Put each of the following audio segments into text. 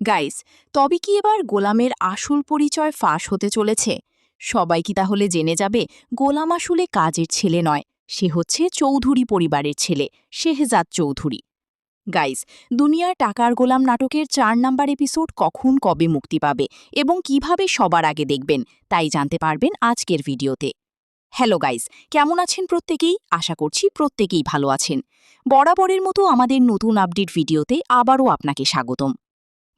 Guys, তবে কি এবার গোলামের আসল পরিচয় ফাঁস হতে চলেছে? সবাই কি তাহলে জেনে যাবে গোলাম আসলে কাজের ছেলে নয়, সে হচ্ছে চৌধুরী পরিবারের ছেলে, শেহজাদ চৌধুরী। গাইস, দুনিয়ার টাকার গোলাম নাটকের ৪ নাম্বার এপিসোড কখন কবে মুক্তি পাবে এবং কিভাবে সবার আগে দেখবেন, তাই জানতে পারবেন আজকের ভিডিওতে। হ্যালো গাইস, কেমন আছেন প্রত্যেকেই? আশা করছি প্রত্যেকেই ভালো আছেন। বরাবরের মতো আমাদের নতুন আপডেট ভিডিওতে আবারও আপনাকে স্বাগতম।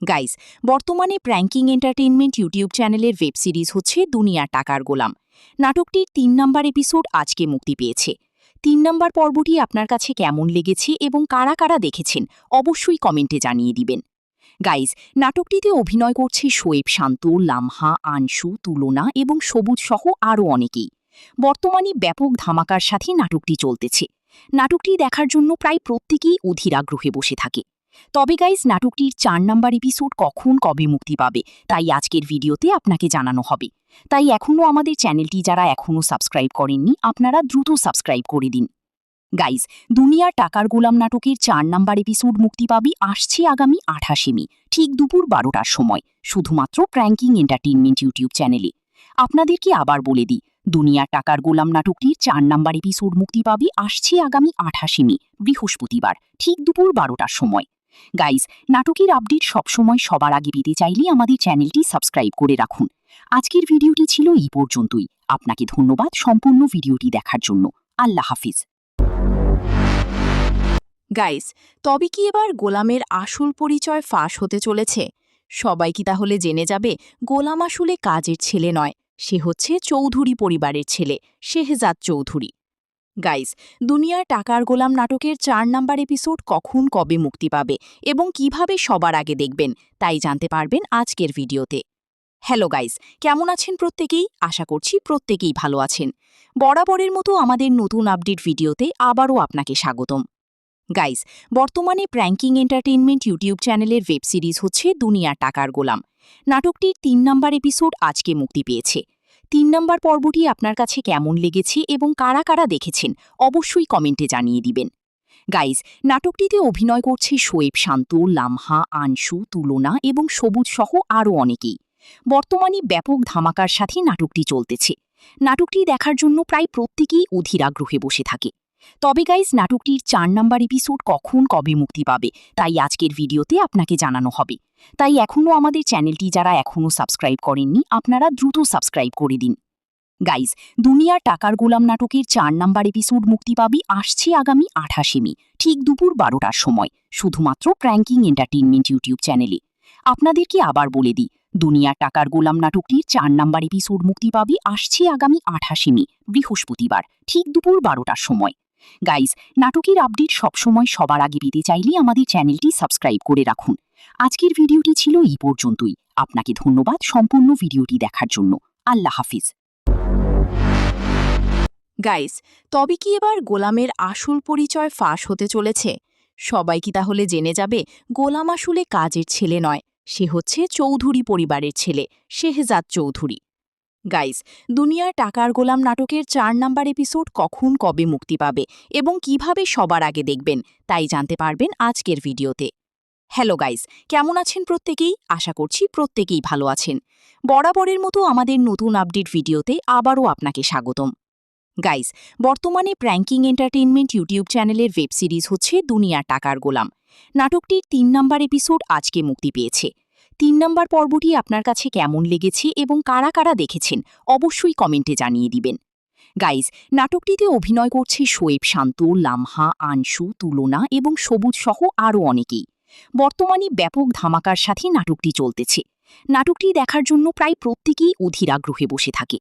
গাইস, বর্তমানে প্র্যাঙ্কিং এন্টারটেইনমেন্ট ইউটিউব চ্যানেলের ওয়েব সিরিজ হচ্ছে দুনিয়ার টাকার গোলাম। নাটকটির ৩ নাম্বার এপিসোড আজকে মুক্তি পেয়েছে। ৩ নাম্বার পর্বটি আপনার কাছে কেমন লেগেছে এবং কারা কারা দেখেছেন অবশ্যই কমেন্টে জানিয়ে দিবেন। গাইস, নাটকটিতে অভিনয় করছে শোয়েব শান্ত, লামহা, আনশু, তুলনা এবং সবুজ সহ আরও অনেকেই। বর্তমানে ব্যাপক ধামাকার সাথে নাটকটি চলতেছে। নাটকটি দেখার জন্য প্রায় প্রত্যেকেই অধীর আগ্রহে বসে থাকে। তবে গাইস, নাটকটির ৪ নাম্বার এপিসোড কখন কবে মুক্তি পাবে তাই আজকের ভিডিওতে আপনাকে জানানো হবে। তাই এখনও আমাদের চ্যানেলটি যারা এখনও সাবস্ক্রাইব করেননি, আপনারা দ্রুত সাবস্ক্রাইব করে দিন। গাইস, দুনিয়ার টাকার গোলাম নাটকের ৪ নাম্বার এপিসোড মুক্তি পাবে আসছে আগামী ২৮ মে, ঠিক দুপুর ১২টার সময়, শুধুমাত্র প্র্যাঙ্কিং এন্টারটেইনমেন্ট ইউটিউব চ্যানেলে। আপনাদেরকে আবার বলে দিই, দুনিয়ার টাকার গোলাম নাটকটির ৪ নাম্বার এপিসোড মুক্তি পাবে আসছে আগামী ২৮ মে, বৃহস্পতিবার, ঠিক দুপুর ১২টার সময়। গাইস, নাটকের আপডেট সবসময় সবার আগে পেতে চাইলে আমাদের চ্যানেলটি সাবস্ক্রাইব করে রাখুন। আজকের ভিডিওটি ছিল এই পর্যন্তই। আপনাকে ধন্যবাদ সম্পূর্ণ ভিডিওটি দেখার জন্য। আল্লাহ হাফিজ। গাইস, তবে কি এবার গোলামের আসল পরিচয় ফাঁস হতে চলেছে? সবাই কি তাহলে জেনে যাবে গোলাম আসলে কাজের ছেলে নয়, সে হচ্ছে চৌধুরী পরিবারের ছেলে, শেহজাদ চৌধুরী। গাইস, দুনিয়ার টাকার গোলাম নাটকের ৪ নাম্বার এপিসোড কখন কবে মুক্তি পাবে এবং কিভাবে সবার আগে দেখবেন, তাই জানতে পারবেন আজকের ভিডিওতে। হ্যালো গাইস, কেমন আছেন প্রত্যেকেই? আশা করছি প্রত্যেকেই ভালো আছেন। বরাবরের মতো আমাদের নতুন আপডেট ভিডিওতে আবারও আপনাকে স্বাগতম। গাইস, বর্তমানে প্র্যাঙ্কিং এন্টারটেইনমেন্ট ইউটিউব চ্যানেলের ওয়েব সিরিজ হচ্ছে দুনিয়ার টাকার গোলাম। নাটকটির ৩ নাম্বার এপিসোড আজকে মুক্তি পেয়েছে। ৩ নাম্বার পর্বটি আপনার কাছে কেমন লেগেছে এবং কারা কারা দেখেছেন অবশ্যই কমেন্টে জানিয়ে দিবেন। গাইস, নাটকটিতে অভিনয় করছে শোয়েব শান্ত, লামহা, আনশু, তুলনা এবং সবুজ সহ আরও অনেকেই। বর্তমানে ব্যাপক ধামাকার সাথে নাটকটি চলতেছে। নাটকটি দেখার জন্য প্রায় প্রত্যেকেই অধীর আগ্রহে বসে থাকে। তবে গাইস, নাটকটির ৪ নাম্বার এপিসোড কখন কবে মুক্তি পাবে তাই আজকের ভিডিওতে আপনাকে জানানো হবে। তাই এখনও আমাদের চ্যানেলটি যারা এখনও সাবস্ক্রাইব করেননি, আপনারা দ্রুত সাবস্ক্রাইব করে দিন। গাইস, দুনিয়ার টাকার গোলাম নাটকের ৪ নাম্বার এপিসোড মুক্তি পাবে আসছে আগামী ২৮ মে, ঠিক দুপুর ১২টার সময়, শুধুমাত্র প্র্যাঙ্কিং এন্টারটেইনমেন্ট ইউটিউব চ্যানেলে। আপনাদেরকে আবার বলে দিই, দুনিয়ার টাকার গোলাম নাটকটির ৪ নাম্বার এপিসোড মুক্তি পাবে আসছে আগামী ২৮ মে, বৃহস্পতিবার, ঠিক দুপুর ১২টার সময়। গাইস, নাটকের আপডেট সবসময় সবার আগে পেতে চাইলে আমাদের চ্যানেলটি সাবস্ক্রাইব করে রাখুন। আজকের ভিডিওটি ছিল এই পর্যন্তই। আপনাকে ধন্যবাদ সম্পূর্ণ ভিডিওটি দেখার জন্য। আল্লাহ হাফিজ। গাইস, তবে কি এবার গোলামের আসল পরিচয় ফাঁস হতে চলেছে? সবাই কি তাহলে জেনে যাবে গোলাম আসলে কাজের ছেলে নয়, সে হচ্ছে চৌধুরী পরিবারের ছেলে, শেহজাদ চৌধুরী। গাইস, দুনিয়ার টাকার গোলাম নাটকের ৪ নাম্বার এপিসোড কখন কবে মুক্তি পাবে এবং কিভাবে সবার আগে দেখবেন, তাই জানতে পারবেন আজকের ভিডিওতে। হ্যালো গাইস, কেমন আছেন প্রত্যেকেই? আশা করছি প্রত্যেকেই ভালো আছেন। বরাবরের মতো আমাদের নতুন আপডেট ভিডিওতে আবারও আপনাকে স্বাগতম। গাইস, বর্তমানে প্র্যাঙ্কিং এন্টারটেইনমেন্ট ইউটিউব চ্যানেলের ওয়েব সিরিজ হচ্ছে দুনিয়ার টাকার গোলাম। নাটকটির ৩ নাম্বার এপিসোড আজকে মুক্তি পেয়েছে। ৩ নাম্বার পর্বটি আপনার কাছে কেমন লেগেছে এবং কারা কারা দেখেছেন অবশ্যই কমেন্টে জানিয়ে দিবেন। গাইস, নাটকটিতে অভিনয় করছে শোয়েব শান্ত, লামহা, আনশু, তুলনা এবং সবুজ সহ আরও অনেকেই। বর্তমানে ব্যাপক ধামাকার সাথে নাটকটি চলতেছে। নাটকটি দেখার জন্য প্রায় প্রত্যেকেই অধীর আগ্রহে বসে থাকে।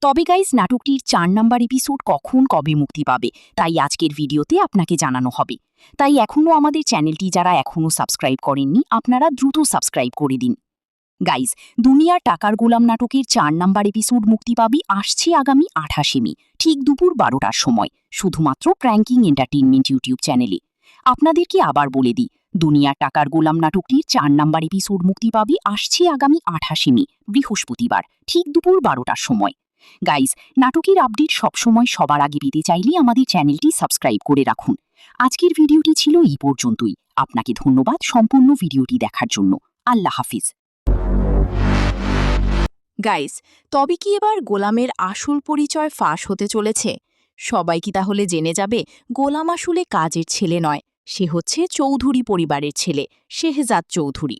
তবে গাইস, নাটকটির ৪ নাম্বার এপিসোড কখন কবে মুক্তি পাবে তাই আজকের ভিডিওতে আপনাকে জানানো হবে। তাই এখনও আমাদের চ্যানেলটি যারা এখনও সাবস্ক্রাইব করেননি, আপনারা দ্রুত সাবস্ক্রাইব করে দিন। গাইস, দুনিয়ার টাকার গোলাম নাটকের ৪ নাম্বার এপিসোড মুক্তি পাবে আসছে আগামী ২৮ মে, ঠিক দুপুর ১২টার সময়, শুধুমাত্র প্র্যাঙ্কিং এন্টারটেইনমেন্ট ইউটিউব চ্যানেলে। আপনাদেরকে আবার বলে দিই, দুনিয়ার টাকার গোলাম নাটকটির ৪ নাম্বার এপিসোড মুক্তি পাবে আসছে আগামী ২৮ মে, বৃহস্পতিবার, ঠিক দুপুর ১২টার সময়। গাইস, নাটকের আপডেট সবসময় সবার আগে পেতে চাইলে আমাদের চ্যানেলটি সাবস্ক্রাইব করে রাখুন। আজকের ভিডিওটি ছিল এই পর্যন্তই। আপনাকে ধন্যবাদ সম্পূর্ণ ভিডিওটি দেখার জন্য। আল্লাহ হাফিজ। গাইস, তবে কি এবার গোলামের আসল পরিচয় ফাঁস হতে চলেছে? সবাই কি তাহলে জেনে যাবে গোলাম আসলে কাজের ছেলে নয়, সে হচ্ছে চৌধুরী পরিবারের ছেলে, শেহজাদ চৌধুরী।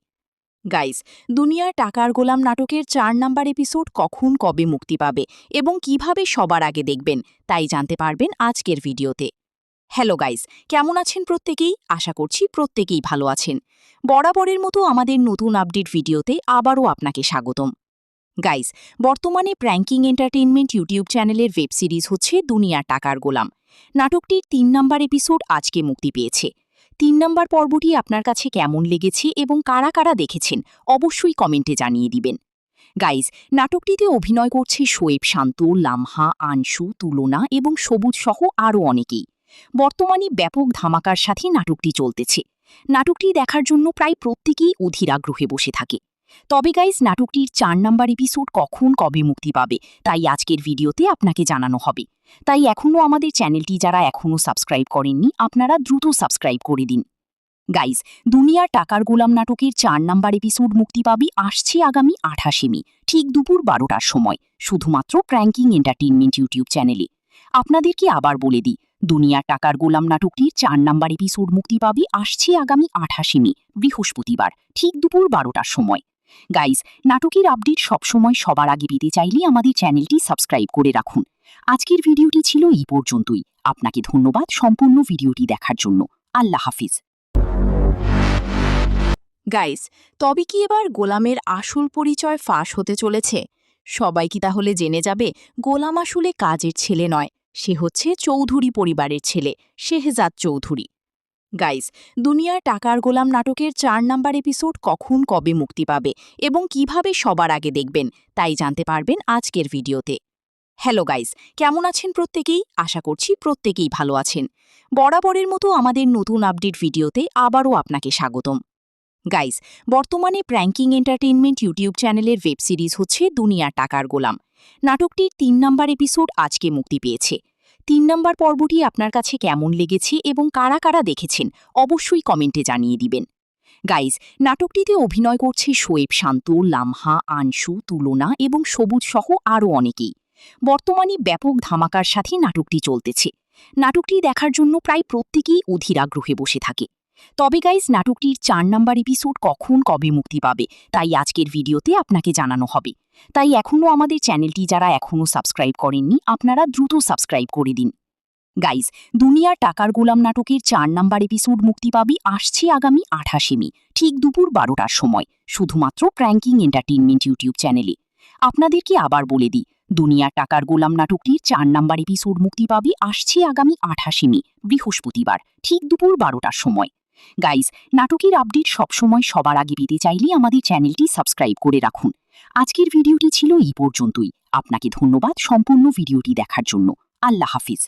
গাইস, দুনিয়ার টাকার গোলাম নাটকের ৪ নাম্বার এপিসোড কখন কবে মুক্তি পাবে এবং কিভাবে সবার আগে দেখবেন তাই জানতে পারবেন আজকের ভিডিওতে। হ্যালো গাইস, কেমন আছেন প্রত্যেকেই? আশা করছি প্রত্যেকেই ভালো আছেন। বরাবরের মতো আমাদের নতুন আপডেট ভিডিওতে আবারও আপনাকে স্বাগতম। গাইস, বর্তমানে প্র্যাঙ্কিং এন্টারটেইনমেন্ট ইউটিউব চ্যানেলের ওয়েব সিরিজ হচ্ছে দুনিয়ার টাকার গোলাম। নাটকটির ৩ নাম্বার এপিসোড আজকে মুক্তি পেয়েছে। ৩ নাম্বার পর্বটি আপনার কাছে কেমন লেগেছে এবং কারা কারা দেখেছেন অবশ্যই কমেন্টে জানিয়ে দিবেন। গাইস, নাটকটিতে অভিনয় করছে শোয়েব শান্ত, লামহা, আনশু, তুলনা এবং সবুজ সহ আরও অনেকেই। বর্তমানে ব্যাপক ধামাকার সাথে নাটকটি চলতেছে। নাটকটি দেখার জন্য প্রায় প্রত্যেকেই অধীর আগ্রহে বসে থাকে। তবে গাইস, নাটকটির ৪ নাম্বার এপিসোড কখন কবে মুক্তি পাবে তাই আজকের ভিডিওতে আপনাকে জানানো হবে। তাই এখনও আমাদের চ্যানেলটি যারা এখনও সাবস্ক্রাইব করেননি আপনারা দ্রুত সাবস্ক্রাইব করে দিন। গাইস, দুনিয়ার টাকার গোলাম নাটকের ৪ নাম্বার এপিসোড মুক্তি পাবে আসছে আগামী ২৮ মে ঠিক দুপুর ১২টার সময়, শুধুমাত্র প্র্যাঙ্কিং এন্টারটেইনমেন্ট ইউটিউব চ্যানেলে। আপনাদেরকে আবার বলে দিই, দুনিয়ার টাকার গোলাম নাটকটির ৪ নাম্বার এপিসোড মুক্তি পাবে আসছে আগামী ২৮ মে বৃহস্পতিবার ঠিক দুপুর ১২টার সময়। গাইস, নাটকের আপডেট সবসময় সবার আগে পেতে চাইলে আমাদের চ্যানেলটি সাবস্ক্রাইব করে রাখুন। আজকের ভিডিওটি ছিল এই পর্যন্তই। আপনাকে ধন্যবাদ সম্পূর্ণ ভিডিওটি দেখার জন্য। আল্লাহ হাফিজ। গাইস, তবে কি এবার গোলামের আসল পরিচয় ফাঁস হতে চলেছে? সবাই কি তাহলে জেনে যাবে গোলাম আসলে কাজের ছেলে নয়, সে হচ্ছে চৌধুরী পরিবারের ছেলে, শেহজাদ চৌধুরী। গাইস, দুনিয়ার টাকার গোলাম নাটকের ৪ নাম্বার এপিসোড কখন কবে মুক্তি পাবে এবং কিভাবে সবার আগে দেখবেন তাই জানতে পারবেন আজকের ভিডিওতে। হ্যালো গাইস, কেমন আছেন প্রত্যেকেই? আশা করছি প্রত্যেকেই ভালো আছেন। বরাবরের মতো আমাদের নতুন আপডেট ভিডিওতে আবারও আপনাকে স্বাগতম। গাইস, বর্তমানে প্র্যাঙ্কিং এন্টারটেইনমেন্ট ইউটিউব চ্যানেলের ওয়েব সিরিজ হচ্ছে দুনিয়ার টাকার গোলাম। নাটকটির ৩ নাম্বার এপিসোড আজকে মুক্তি পেয়েছে। ৩ নাম্বার পর্বটি আপনার কাছে কেমন লেগেছে এবং কারা কারা দেখেছেন অবশ্যই কমেন্টে জানিয়ে দিবেন। গাইস, নাটকটিতে অভিনয় করছে শোয়েব শান্ত, লামহা, আনশু, তুলনা এবং সবুজ সহ আরও অনেকেই। বর্তমানে ব্যাপক ধামাকার সাথে নাটকটি চলতেছে। নাটকটি দেখার জন্য প্রায় প্রত্যেকেই অধীর আগ্রহে বসে থাকে। তবে গাইস, নাটকটির ৪ নাম্বার এপিসোড কখন কবে মুক্তি পাবে তাই আজকের ভিডিওতে আপনাকে জানানো হবে। তাই এখনও আমাদের চ্যানেলটি যারা এখনও সাবস্ক্রাইব করেননি আপনারা দ্রুত সাবস্ক্রাইব করে দিন। গাইস, দুনিয়ার টাকার গোলাম নাটকের ৪ নাম্বার এপিসোড মুক্তি পাবে আসছে আগামী ২৮ মে ঠিক দুপুর ১২টার সময়, শুধুমাত্র প্র্যাঙ্কিং এন্টারটেইনমেন্ট ইউটিউব চ্যানেলে। আপনাদেরকে আবার বলে দিই, দুনিয়ার টাকার গোলাম নাটকটির ৪ নাম্বার এপিসোড মুক্তি পাবে আসছে আগামী ২৮ মে বৃহস্পতিবার ঠিক দুপুর ১২টার সময়। গাইস, নাটকের আপডেট সবসময় সবার আগে পেতে চাইলে আমাদের চ্যানেলটি সাবস্ক্রাইব করে রাখুন। আজকের ভিডিওটি ছিল এই পর্যন্তই। আপনাকে ধন্যবাদ সম্পূর্ণ ভিডিওটি দেখার জন্য। আল্লাহ হাফিজ।